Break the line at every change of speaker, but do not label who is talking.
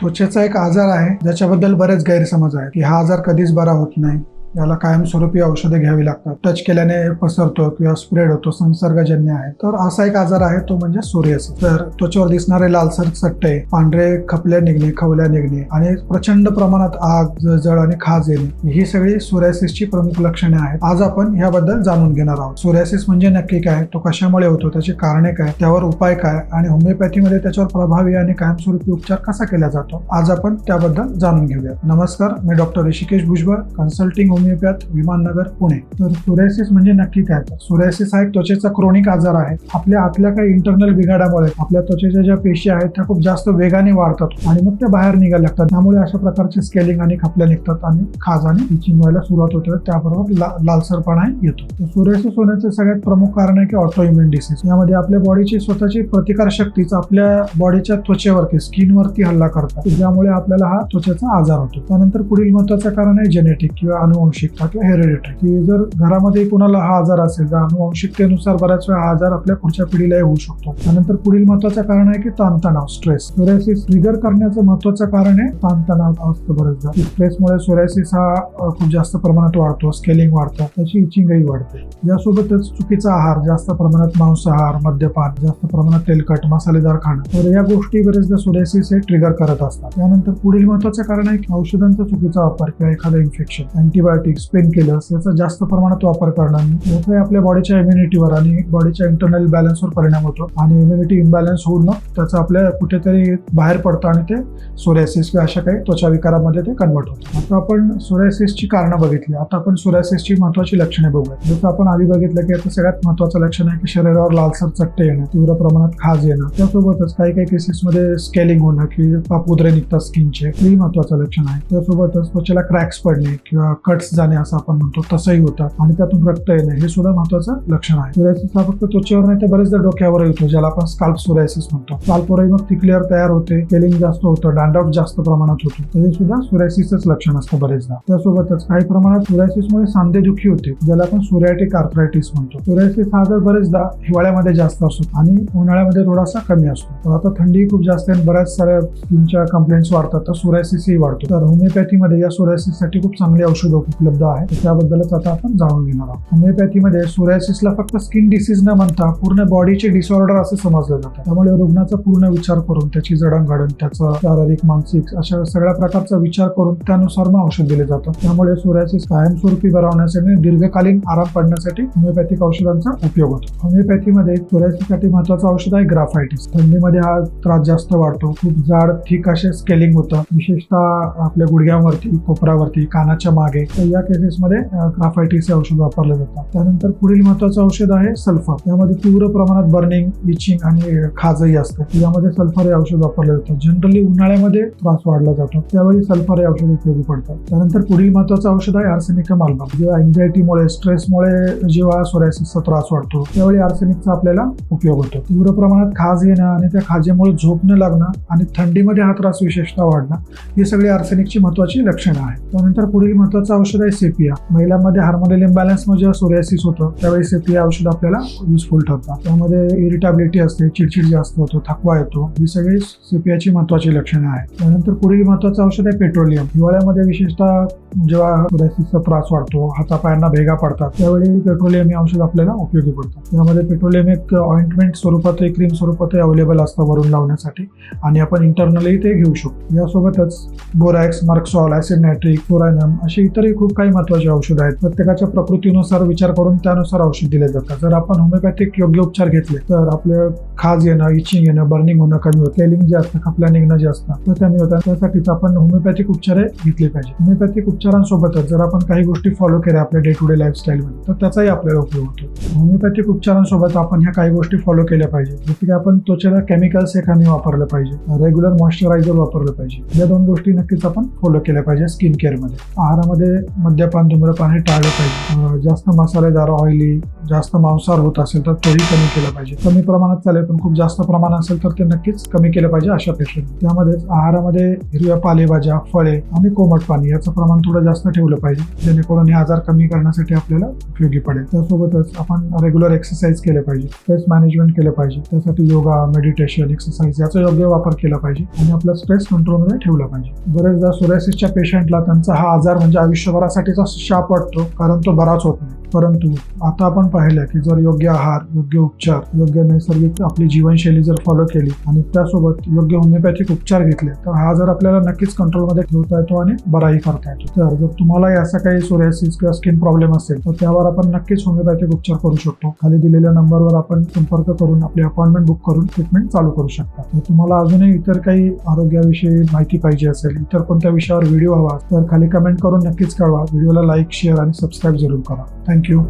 त्वचेचा एक आजार आहे ज्याच्याबद्दल बरेच गैरसमज आहेत की हा आजार कधीच बरा होत नाही, याला कायमस्वरूपी औषधे घ्यावी लागतात, टच केल्याने पसरतो किंवा स्प्रेड होतो, संसर्गजन्य आहे. तर असा एक आजार आहे तो म्हणजे सोरियासिस. तर त्वचेवर दिसणारे लालसर चट्टे, पांढरे खपल्या निघणे, खवल्या निघणे आणि प्रचंड प्रमाणात आग, जळजळ आणि खाज येणे ही सगळी सोरियासिसची प्रमुख लक्षणे आहेत. आज आपण याबद्दल जाणून घेणार आहोत. सोरियासिस म्हणजे नक्की काय, तो कशामुळे होतो, त्याची कारणे काय, त्यावर उपाय काय आणि होमिओपॅथीमध्ये त्याच्यावर प्रभावी आणि कायमस्वरूपी उपचार कसा केला जातो, आज आपण त्याबद्दल जाणून घेऊया. नमस्कार, मी doctor Rishikesh Bhujbal, consulting homoeopath, Viman Nagar, Pune. तर सोरियासिस म्हणजे नक्की काय? सोरियासिस हा एक त्वचेचा क्रोनिक आजार आहे. आपल्या आतल्या काही इंटरनल बिघाडामुळे आपल्या त्वचेच्या ज्या पेशी आहेत त्या खूप जास्त वेगाने वाढतात आणि मग त्या बाहेर निघायला लागतात. त्यामुळे अशा प्रकारचे स्केलिंग आणि खपल्या निघतात आणि खाज आणि इचिंग व्हायला सुरुवात होते. त्याबरोबर लालसरपणा येतो. सोरियासिस होण्याचे सगळ्यात प्रमुख कारण आहे की ऑटो इम्युन डिसीज. यामध्ये आपल्या बॉडीची स्वतःची प्रतिकार शक्तीच आपल्या बॉडीच्या त्वचेवरती, स्किनवरती हल्ला करतात, ज्यामुळे आपल्याला हा त्वचेचा आजार होतो. त्यानंतर पुढील महत्वाचं कारण आहे जेनेटिक किंवा अनुवंशिकता किंवा हेरिडिटरी. की जर घरामध्ये कोणाला हा आजार असेल तर अनुवंशिकतेनुसार बऱ्याच वेळा हा आजार आपल्या पुढच्या पिढीलाही होऊ शकतो. त्यानंतर पुढील महत्वाचं कारण आहे की ताणतणाव, स्ट्रेस. सोरियासिस ट्रिगर करण्याचं महत्वाचं कारण आहे ताणतणाव असतं बरेचदा. स्ट्रेसमुळे सोरियासिस हा खूप जास्त प्रमाणात वाढतो, स्केलिंग वाढतं, त्याची इचिंगही वाढते. यासोबतच चुकीचा आहार, जास्त प्रमाणात मांसाहार, मद्यपान, जास्त प्रमाणात तेलकट, मसालेदार खाणं, तर या गोष्टी बरेचदा सोरियासिस हे ट्रिगर करत असतात. त्यानंतर पुढील महत्वाचं कारण आहे की औषधांचा चुकीचा वापर किंवा एखादं इन्फेक्शन, अँटीबायोटिक्स, पेन किलर्स याचा जास्त प्रमाणात वापर करणं याचा आपल्या बॉडीच्या इम्युनिटीवर आणि बॉडीच्या इंटरनल बॅलन्सवर परिणाम होतो आणि इम्युनिटी इम्बॅलन्स होऊन मग त्याचं आपल्या कुठेतरी बाहेर पडतं आणि ते सोरियासिस किंवा अशा काही त्वचा विकारामध्ये ते कन्वर्ट होतं. आता आपण सोरियासिसची कारणं बघितली, आता आपण सोरियासिसची महत्वाची लक्षणे बघूया. जसं आपण आधी बघितलं की आता सगळ्यात महत्वाचं लक्षण आहे की शरीरावर लालसर चट्टे येणं, तीव्र प्रमाणात खाज येणं, त्यासोबतच काही काही केसेसमध्ये स्केलिंग होणं की पापुद्रे निघतात स्किनचे, हे महत्वाचं लक्षण आहे. त्यासोबतच त्वचेला क्रॅक्स पडणे किंवा कट्स जाणे असं आपण म्हणतो तसंही होतात आणि त्यातून रक्त येणे हे सुद्धा महत्वाचं लक्षण आहे. सोरियासिस हा फक्त त्वचेवर नाही तर बरेचदा डोक्यावर येतो, ज्याला आपण स्काल्प सोरियासिस म्हणतो. स्काल्पवरही मग थिक लेअर तयार होते, स्केलिंग जास्त होतं, डॅन्ड्रफ जास्त प्रमाणात होतो, तर हे सुद्धा सोरियासिसच लक्षण असतं बरेचदा. त्यासोबतच काही प्रमाणात सोरियासिसमुळे सांधेदुखी होते, ज्याला आपण सोरियाटिक आर्थरायटिस म्हणतो. सोरियासिस हा आजार बरेचदा हिवाळ्यामध्ये जास्त असतो आणि उन्हाळ्यामध्ये थोडासा कमी असतो. तर आता थंडी खूप जास्त आहे, बऱ्याच साऱ्या स्किनच्या कंप्लेंट्स वाढतात, तर सोरियासिसही वाढतो. तर होमिओपॅथीमध्ये या सोरियासिससाठी खूप चांगली औषधं उपलब्ध आहे, त्याबद्दलच आता आपण जाणून घेणार आहोत. होमिओपॅथीमध्ये सोरियासिसला फक्त स्किन डिसीज न म्हणता पूर्ण बॉडीचे डिसऑर्डर असं समजलं जातं. त्यामुळे रुग्णाचा पूर्ण विचार करून त्याची जडणघडण, त्याचा शारीरिक, मानसिक अशा सगळ्या प्रकारचा विचार करून त्यानुसार मग औषध दिले जातं. त्यामुळे सोरियासिस कायमस्वरूपी बरा होण्यासाठी, दीर्घकालीन आराम पडण्यासाठी होमिओपॅथिक औषधांचा उपयोग होतो. होमिओपॅथीमध्ये सोरियासिससाठी महत्वाचं औषध आहे ग्राफायटिस. थंडीमध्ये हा त्रास जास्त वाढतो, खूप जाड ठीक असे स्केलिंग होतं, विशेषतः आपल्या गुडघ्यावरती, कोपरावरती, कानाच्या मागे. तर या केसेसमध्ये ग्राफायटिस हे औषध वापरलं जातं. त्यानंतर पुढील महत्वाचं औषध आहे सल्फर. यामध्ये तीव्र प्रमाणात बर्निंग, इचिंग आणि खाजही असते. यामध्ये सल्फर हे औषध वापरलं जातं. जनरली उन्हाळ्यामध्ये त्रास वाढला जातो, त्यावेळी सल्फर हे औषध उपयोगी पडतात. त्यानंतर पुढील महत्वाचं औषध आहे आर्सेनिकम अल्बम. जेव्हा एन्झायटीमुळे, स्ट्रेसमुळे जेव्हा सोरियासिसचा त्रास वाढतो त्यावेळी आर्सेनिकचा आपल्याला उपयोग होतो. तीव्र प्रमाणात खाज येणं आणि त्या खाजेमुळे झोप न लागणं आणि थंडीमध्ये हा त्रास विशेषतः वाढणं ही सगळी आर्सेनिकची महत्वाची लक्षणं आहेत. त्यानंतर पुढील महत्वाचं औषध आहे सेपिया. महिलांमध्ये हार्मोनल इम्बॅलन्समध्ये जेव्हा सोरियासिस होतं त्यावेळी सेपिया औषध आपल्याला युजफुल ठरतात. त्यामध्ये इरिटेबिलिटी असते, चिडचिड जास्त होतो, थकवा येतो, ही सगळी सेपियाची महत्वाची लक्षणं आहेत. त्यानंतर पुढील महत्वाचं औषध आहे पेट्रोलियम. हिवाळ्यामध्ये विशेषतः जेव्हा सोरियासिसचा त्रास वाढतो, हातापायांना भेगा पडतात, त्यावेळी पेट्रोलियम हे औषध आपल्याला उपयोगी पडतं. यामध्ये पेट्रोलियम एक ऑइंटमेंट स्वरूपातही, क्रीम स्वरूपातही अवेलेबल असतं वरून लावण्यासाठी आणि आपण इंटरनली ते घेऊ शकतो. यासोबतच बोरॅक्स, मर्क्सॉल, ऍसिड नायट्रिक, फ्लोरायनम अशी इतरही खूप काही महत्वाचे औषध आहेत. प्रत्येकाच्या प्रकृतीनुसार विचार करून त्यानुसार औषध दिले जातात. जर आपण होमिओपॅथिक योग्य उपचार घेतले तर आपले खाज येणं, इचिंग येणं, बर्निंग होणं कमी होतं, स्केलिंग जे असतं, खपल्या निघणं जे असतं तर कमी होतं. त्यासाठीच आपण होमिओपॅथिक उपचार घेतले पाहिजे. होमिओपॅथिक उपचारांसोबतच जर आपण काही गोष्टी फॉलो केल्या आपल्या डे टू डे लाईफस्टाईलमध्ये तर त्याचाही आपल्याला उपयोग होतो. होमिओपॅथिक उपचारांसोबत आपण ह्या काही गोष्टी फॉलो केल्या पाहिजे. जसं की आपण त्वचेला केमिकल्स हे कमी वापरलं पाहिजे, रेग्युलर मॉइश्चरायझर वापरलं पाहिजे. या दोन गोष्टी नक्कीच आपण फॉलो केल्या पाहिजे स्किन केअरमध्ये. आहारामध्ये मद्यपान धूम्रपान हे टाळलं पाहिजे. जास्त मसालेदार ऑइली जास्त मांसाहार होत असेल तर तोही कमी केलं पाहिजे. कमी प्रमाणात चालेल पण खूप जास्त प्रमाण असेल तर ते नक्कीच कमी केलं पाहिजे अशा पेशंट. त्यामध्येच आहारामध्ये हिरव्या पालेभाज्या फळे आणि कोमट पाणी याचं प्रमाण थोडं जास्त ठेवलं पाहिजे जेणेकरून हे आजार कमी करण्यासाठी आपल्याला उपयोगी पडेल. त्यासोबतच आपण रेग्युलर एक्सरसाइज केले पाहिजे, स्ट्रेस मॅनेजमेंट केलं पाहिजे. त्यासाठी योगा मेडिटेशन एक्सरसाइज याचा योग्य वापर केला पाहिजे आणि आपला स्ट्रेस कंट्रोलमध्ये ठेवला पाहिजे. बरेचदा सोरायसिसच्या पेशंटला त्यांचा हा आजार म्हणजे आयुष्यभरासाठीचा शाप वाटतो कारण तो बराच होत नाही. परंतु आता आपण पाहिलं की जर योग्य आहार योग्य उपचार योग्य नैसर्गिक आपली जीवनशैली जर फॉलो केली आणि त्यासोबत योग्य होमिओपॅथिक उपचार घेतले तर हा आजार आपल्याला नक्कीच कंट्रोलमध्ये ठेवता येतो आणि बराही करता येतो. तर जर तुम्हालाही असा काही सोरायसिस किंवा स्किन प्रॉब्लेम असेल तर त्यावर आपण नक्कीच होमिओपॅथिक उपचार करू शकतो. खाली दिलेल्या नंबरवर आपण संपर्क करून आपली अपॉइंटमेंट बुक करून ट्रीटमेंट चालू करू शकता. तर तुम्हाला अजूनही इतर काही आरोग्याविषयी माहिती पाहिजे असेल, इतर कोणत्या विषयावर व्हिडिओ हवा तर खाली कमेंट करून नक्कीच कळवा. व्हिडिओला लाईक शेअर आणि सबस्क्राईब जरूर करा. थँक्यू.